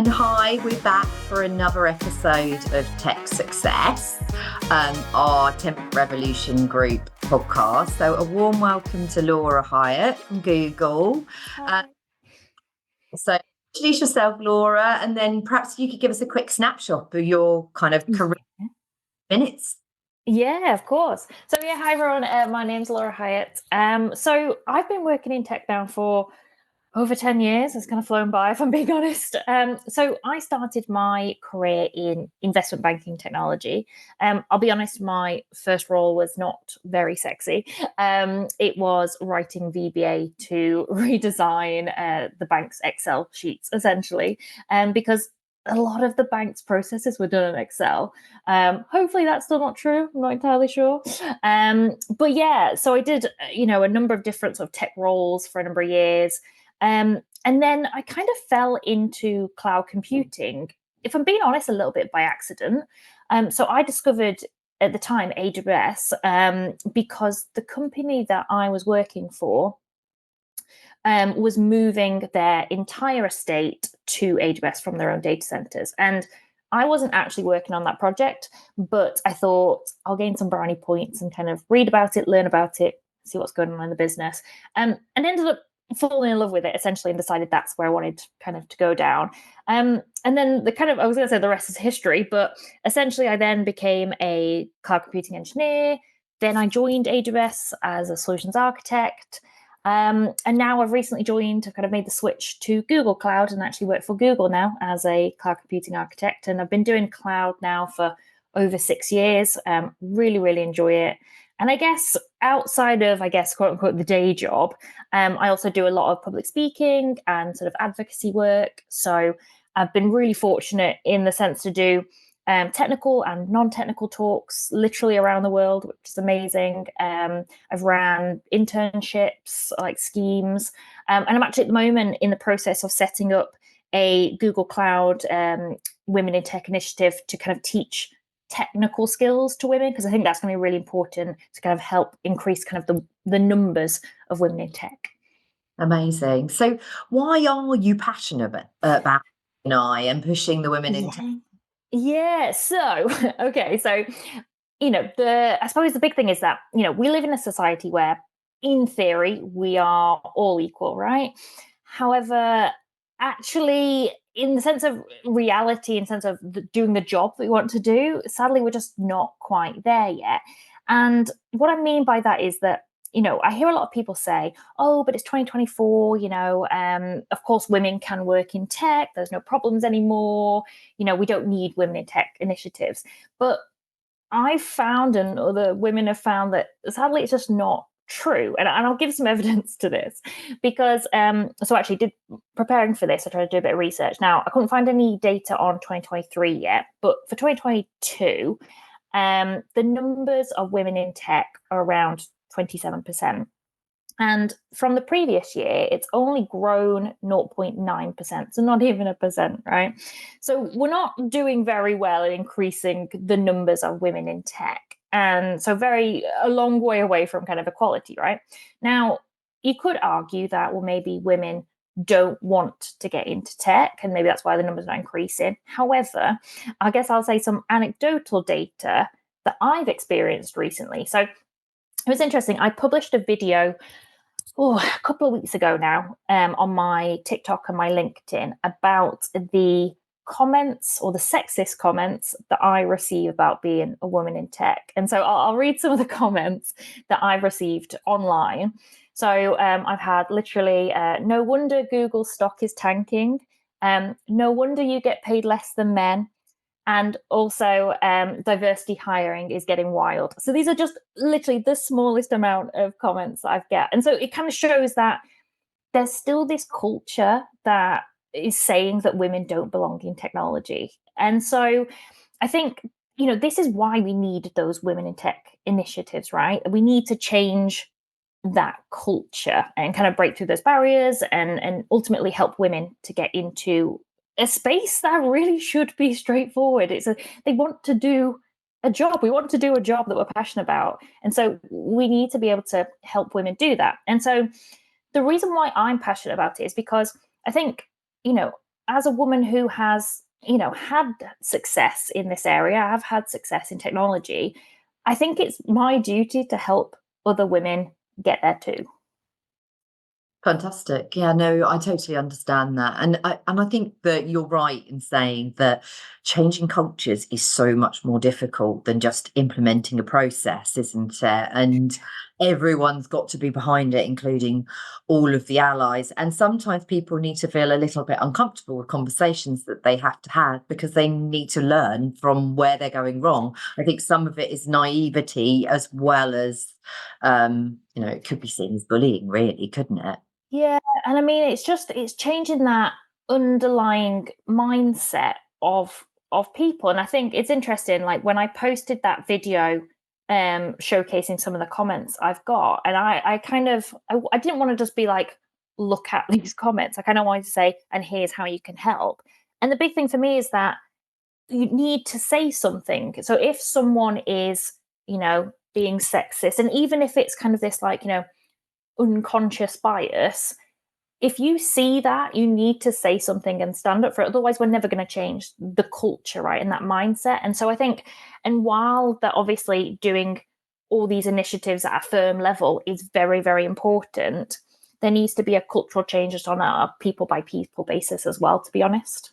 And hi, we're back for another episode of Tech Success, our 10th Revolution Group podcast. So a warm welcome to Laura Hyatt from Google. So introduce yourself, Laura, and then perhaps you could give us a quick snapshot of your kind of career minutes. Yeah, of course. So hi everyone. My name's Laura Hyatt. So I've been working in tech now for over 10 years. It's kind of flown by, if I'm being honest. So I started my career in investment banking technology. I'll be honest, my first role was not very sexy. It was writing VBA to redesign the bank's Excel sheets, essentially, because a lot of the bank's processes were done in Excel. Hopefully that's still not true. I'm not entirely sure. But yeah, so I did, a number of different sort of tech roles for a number of years. And then I kind of fell into cloud computing, if I'm being honest, a little bit by accident. So I discovered at the time AWS because the company that I was working for was moving their entire estate to AWS from their own data centers. And I wasn't actually working on that project, but I thought I'll gain some brownie points and kind of read about it, learn about it, see what's going on in the business. And ended up falling in love with it essentially and decided that's where I wanted kind of to go down. And then I was going to say the rest is history, but essentially I then became a cloud computing engineer. Then I joined AWS as a solutions architect. And now I've recently I've kind of made the switch to Google Cloud and actually work for Google now as a cloud computing architect. And I've been doing cloud now for over 6 years. Really, really enjoy it. And I guess outside of, quote unquote, the day job, I also do a lot of public speaking and sort of advocacy work. So I've been really fortunate in the sense to do technical and non-technical talks literally around the world, which is amazing. I've ran internships, like schemes, and I'm actually at the moment in the process of setting up a Google Cloud Women in Tech initiative to kind of teach technical skills to women, because I think that's going to be really important to kind of help increase kind of the numbers of women in tech. Amazing. So why are you passionate about AI and pushing the women in tech? Yeah. So, okay. So, I suppose the big thing is that, we live in a society where in theory we are all equal, right? However, actually, in the sense of reality, in sense of doing the job that we want to do, sadly, we're just not quite there yet. And what I mean by that is that, I hear a lot of people say, oh, but it's 2024, of course, women can work in tech. There's no problems anymore. We don't need women in tech initiatives. But I've found, and other women have found, that sadly, it's just not true. And I'll give some evidence to this because, so actually preparing for this, I tried to do a bit of research. Now, I couldn't find any data on 2023 yet, but for 2022, the numbers of women in tech are around 27%. And from the previous year, it's only grown 0.9%, so not even a percent, right? So we're not doing very well in increasing the numbers of women in tech. And so a long way away from kind of equality, right? Now, you could argue that, well, maybe women don't want to get into tech, and maybe that's why the numbers are not increasing. However, I guess I'll say some anecdotal data that I've experienced recently. So it was interesting. I published a video a couple of weeks ago now on my TikTok and my LinkedIn about the comments or the sexist comments that I receive about being a woman in tech. And so I'll read some of the comments that I've received online. So I've had literally, no wonder Google stock is tanking. No wonder you get paid less than men. And also diversity hiring is getting wild. So these are just literally the smallest amount of comments that I've get. And so it kind of shows that there's still this culture that is saying that women don't belong in technology. And so I think, this is why we need those women in tech initiatives, right? We need to change that culture and kind of break through those barriers and ultimately help women to get into a space that really should be straightforward. They want to do a job. We want to do a job that we're passionate about. And so we need to be able to help women do that. And so the reason why I'm passionate about it is because I think, as a woman who has, had success in this area, I've had success in technology, I think it's my duty to help other women get there too. Fantastic. Yeah, no, I totally understand that. And I think that you're right in saying that changing cultures is so much more difficult than just implementing a process, isn't it? And everyone's got to be behind it, including all of the allies. And sometimes people need to feel a little bit uncomfortable with conversations that they have to have because they need to learn from where they're going wrong. I think some of it is naivety as well as it could be seen as bullying, really, couldn't it? Yeah, and I mean, it's changing that underlying mindset of people. And I think it's interesting, like when I posted that video showcasing some of the comments I've got, and I didn't want to just be like, look at these comments. I kind of wanted to say, and here's how you can help. And the big thing for me is that you need to say something. So if someone is, being sexist, and even if it's kind of this like, unconscious bias, if you see that, you need to say something and stand up for it. Otherwise, we're never going to change the culture, right? And that mindset. And so I think, and while they're obviously doing all these initiatives at a firm level is very, very important, there needs to be a cultural change just on a people by people basis as well, to be honest.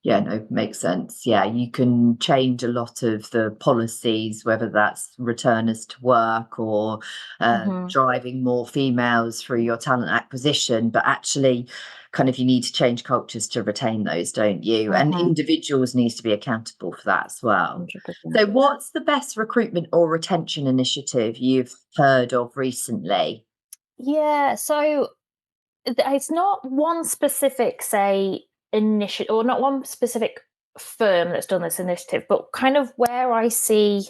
Yeah, no, makes sense. Yeah, you can change a lot of the policies, whether that's returners to work or Mm-hmm. driving more females through your talent acquisition. But actually, kind of, you need to change cultures to retain those, don't you? And Mm-hmm. individuals needs to be accountable for that as well. 100%. So, what's the best recruitment or retention initiative you've heard of recently? Yeah, so it's not one specific, say, initiative, or not one specific firm that's done this initiative, but kind of where I see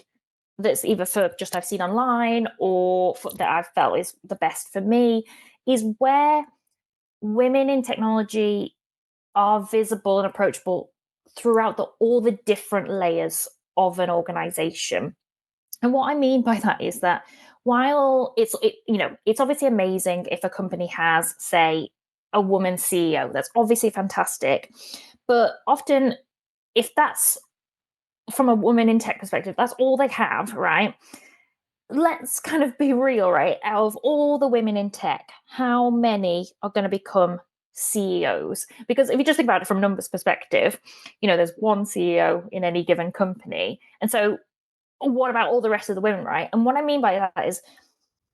that's either for just I've seen online or that I've felt is the best for me is where women in technology are visible and approachable throughout all the different layers of an organization. And what I mean by that is that while it's obviously amazing if a company has, say, a woman CEO, that's obviously fantastic. But often, if that's from a woman in tech perspective, that's all they have, right? Let's kind of be real, right? Out of all the women in tech, how many are going to become CEOs? Because if you just think about it from numbers perspective, there's one CEO in any given company. And so what about all the rest of the women, right? And what I mean by that is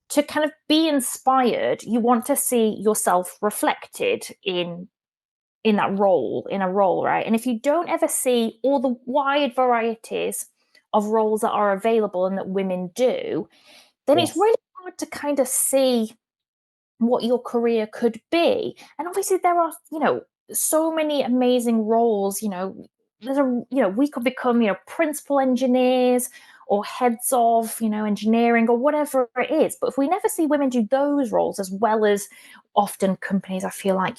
to kind of be inspired, you want to see yourself reflected in that role, in a role, right? And if you don't ever see all the wide varieties of roles that are available and that women do, then it's Yes. really hard to kind of see what your career could be. And obviously there are, so many amazing roles, we could become, principal engineers or heads of, engineering or whatever it is. But if we never see women do those roles, as well as often companies, I feel like,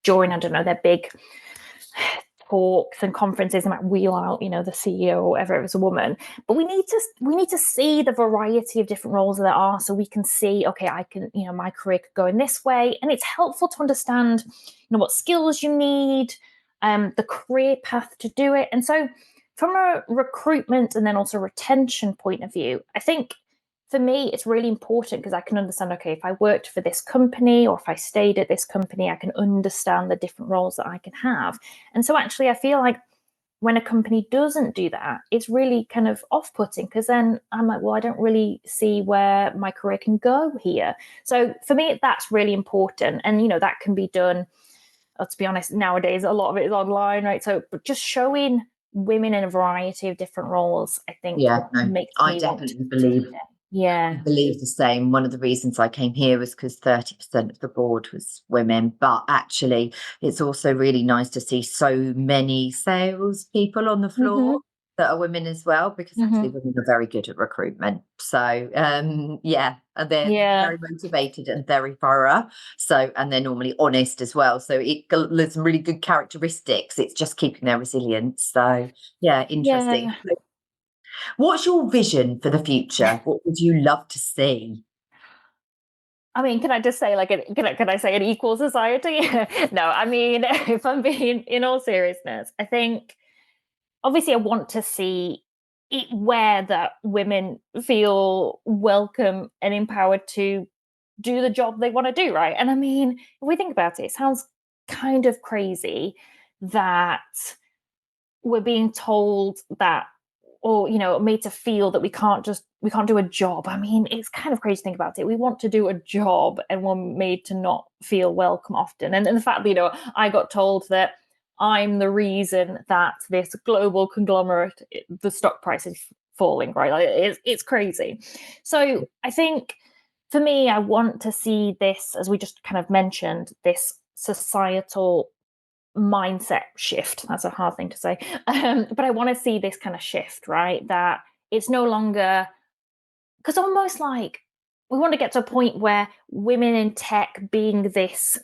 join, I don't know, their big talks and conferences and might wheel out, the CEO or whatever if it's a woman. But we need to see the variety of different roles that there are so we can see, okay, I can, my career could go in this way. And it's helpful to understand, what skills you need, the career path to do it. And so from a recruitment and then also retention point of view, I think for me, it's really important because I can understand, okay, if I worked for this company or if I stayed at this company, I can understand the different roles that I can have. And so actually, I feel like when a company doesn't do that, it's really kind of off putting because then I'm like, well, I don't really see where my career can go here. So for me, that's really important. And, that can be done, to be honest, nowadays, a lot of it is online, right? So but just showing women in a variety of different roles, I think Yeah, no, makes I me want definitely to believe be there. Yeah. believe the same. One of the reasons I came here was because 30% of the board was women, but actually it's also really nice to see so many sales people on the Mm-hmm. floor that are women as well, because actually Mm-hmm. women are very good at recruitment. So yeah, and they're Yeah. very motivated and very thorough. So, and they're normally honest as well. So there's some really good characteristics. It's just keeping their resilience. So yeah, interesting. Yeah. What's your vision for the future? What would you love to see? I mean, can I just say, like, can I say an equal society? No, I mean, if I'm being in all seriousness, I think obviously I want to see it where that women feel welcome and empowered to do the job they want to do, right? And I mean, if we think about it, it sounds kind of crazy that we're being told that, or made to feel that we can't do a job. I mean, it's kind of crazy to think about it. We want to do a job and we're made to not feel welcome often. And the fact that I got told that I'm the reason that this global conglomerate, the stock price is falling, right? Like, it's crazy. So I think for me, I want to see this, as we just kind of mentioned, this societal mindset shift. That's a hard thing to say. But I want to see this kind of shift, right? That it's no longer, because almost like we want to get to a point where women in tech being this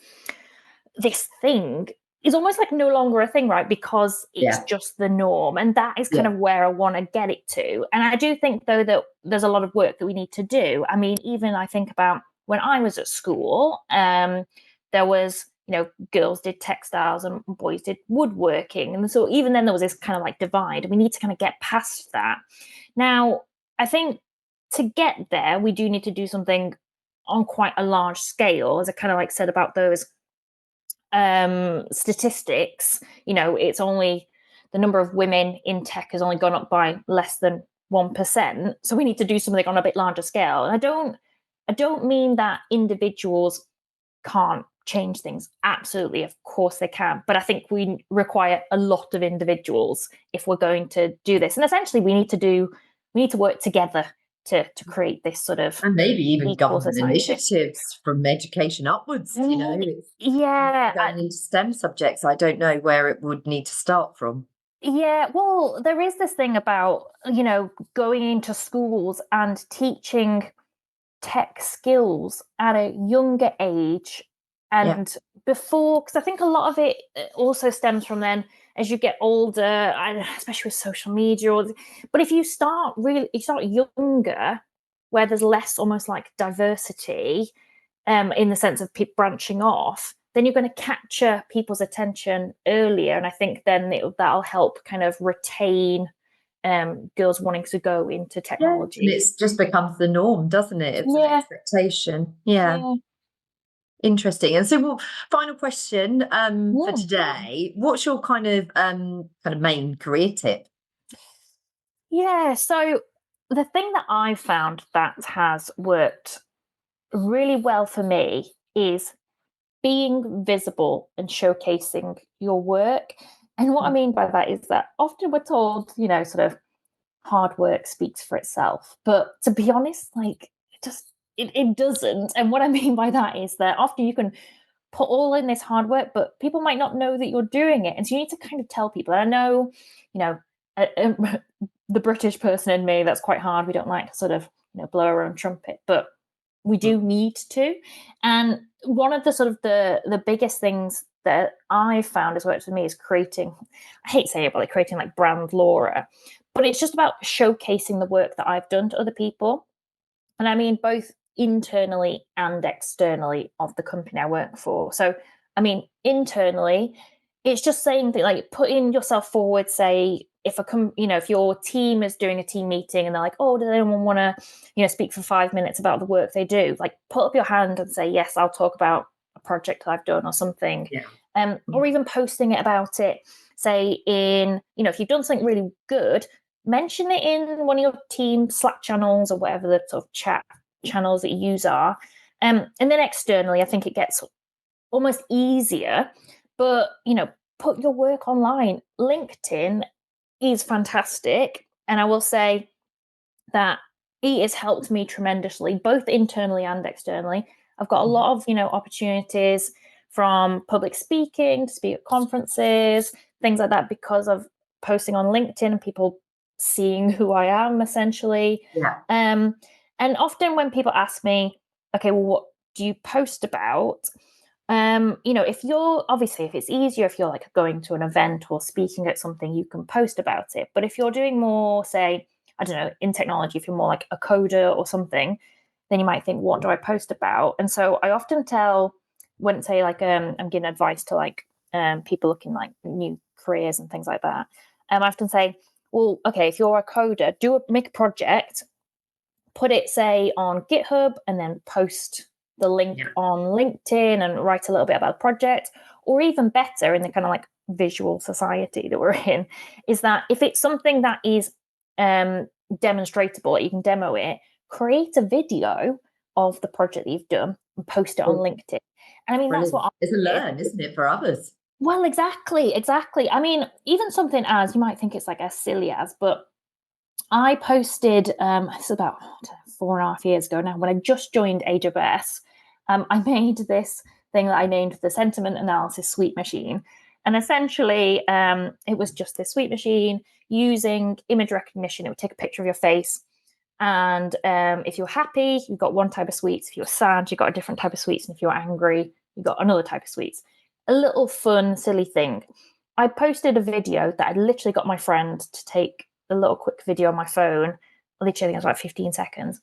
thing is almost like no longer a thing, right? Because it's just the norm. And that is kind of where I want to get it to. And I do think, though, that there's a lot of work that we need to do. I mean, even I think about when I was at school, there was, girls did textiles and boys did woodworking. And so even then there was this kind of like divide. And we need to kind of get past that. Now, I think to get there, we do need to do something on quite a large scale, as I kind of like said about those statistics. It's only the number of women in tech has only gone up by less than 1%. So we need to do something on a bit larger scale. And I don't mean that individuals can't change things. Absolutely, of course they can. But I think we require a lot of individuals if we're going to do this. And essentially we need to work together to create this sort of, and maybe even government society. initiatives from education upwards, Yeah. Going into STEM subjects, I don't know where it would need to start from. Yeah, well, there is this thing about, going into schools and teaching tech skills at a younger age and before, because I think a lot of it also stems from then as you get older, especially with social media. But if you start younger, where there's less almost like diversity, in the sense of branching off, then you're going to capture people's attention earlier, and I think then that'll help kind of retain girls wanting to go into technology. And it just becomes the norm, doesn't it? It's an expectation. Yeah. Interesting. And so, well, final question for today: what's your kind of main career tip? Yeah. So the thing that I found that has worked really well for me is being visible and showcasing your work. And what I mean by that is that often we're told, sort of hard work speaks for itself. But to be honest, like it doesn't. And what I mean by that is that often you can put all in this hard work, but people might not know that you're doing it. And so you need to kind of tell people. And I know, the British person in me, that's quite hard. We don't like to sort of, blow our own trumpet, but we do need to. And one of the sort of the biggest things that I found has worked for me is creating, I hate saying it, but like creating like brand Laura, but it's just about showcasing the work that I've done to other people. And I mean, both internally and externally of the company I work for. So, I mean, internally, it's just saying that, like, putting yourself forward, say, if your team is doing a team meeting and they're like, oh, does anyone want to, speak for 5 minutes about the work they do? Like, put up your hand and say, yes, I'll talk about a project that I've done or something. Or even posting it about it, say if you've done something really good, mention it in one of your team Slack channels or whatever the sort of chat channels that you use are. And then externally, I think it gets almost easier, but, put your work online. LinkedIn is fantastic. And I will say that it has helped me tremendously, both internally and externally. I've got a lot of, opportunities from public speaking to speak at conferences, things like that, because of posting on LinkedIn and people seeing who I am, essentially. And often when people ask me, okay, well, what do you post about? If it's easier, if you're like going to an event or speaking at something, you can post about it. But if you're doing more, say, I don't know, in technology, if you're more like a coder or something, then you might think, what do I post about? And so I often tell, when say like I'm giving advice to like people looking like new careers and things like that. I often say, well, okay, if you're a coder, make a project, put it say on GitHub, and then post the link on LinkedIn and write a little bit about the project. Or even better, in the kind of like visual society that we're in, is that if it's something that is demonstratable, you can demo it, create a video of the project that you've done and post it on LinkedIn. And I mean, that's what it's a learn, isn't it, for others? Well, exactly. I mean, even something as, you might think it's like as silly as, but I posted, this is about 4.5 years ago now, when I just joined AWS. I made this thing that I named the Sentiment Analysis Sweep Machine. And essentially, it was just this sweep machine using image recognition. It would take a picture of your face. And if you're happy, you got one type of sweets. If you're sad, you got a different type of sweets. And if you're angry, you got another type of sweets. A little fun, silly thing. I posted a video that I literally got my friend to take a little quick video on my phone. Literally, I think it was like 15 seconds.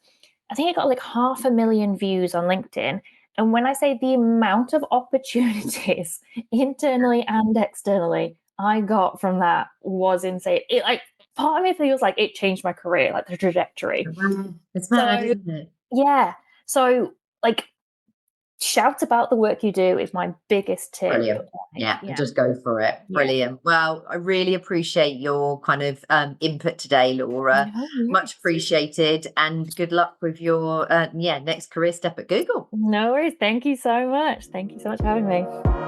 I think it got like 500,000 views on LinkedIn. And when I say the amount of opportunities internally and externally I got from that was insane. It like, part of me feels like it changed my career, like the trajectory. It's mad, isn't it? Yeah. So like, shout about the work you do is my biggest tip. Brilliant. Yeah, just go for it. Brilliant. Well, I really appreciate your kind of input today, Laura. Much appreciated, and good luck with your next career step at Google. No worries. Thank you so much. Thank you so much for having me.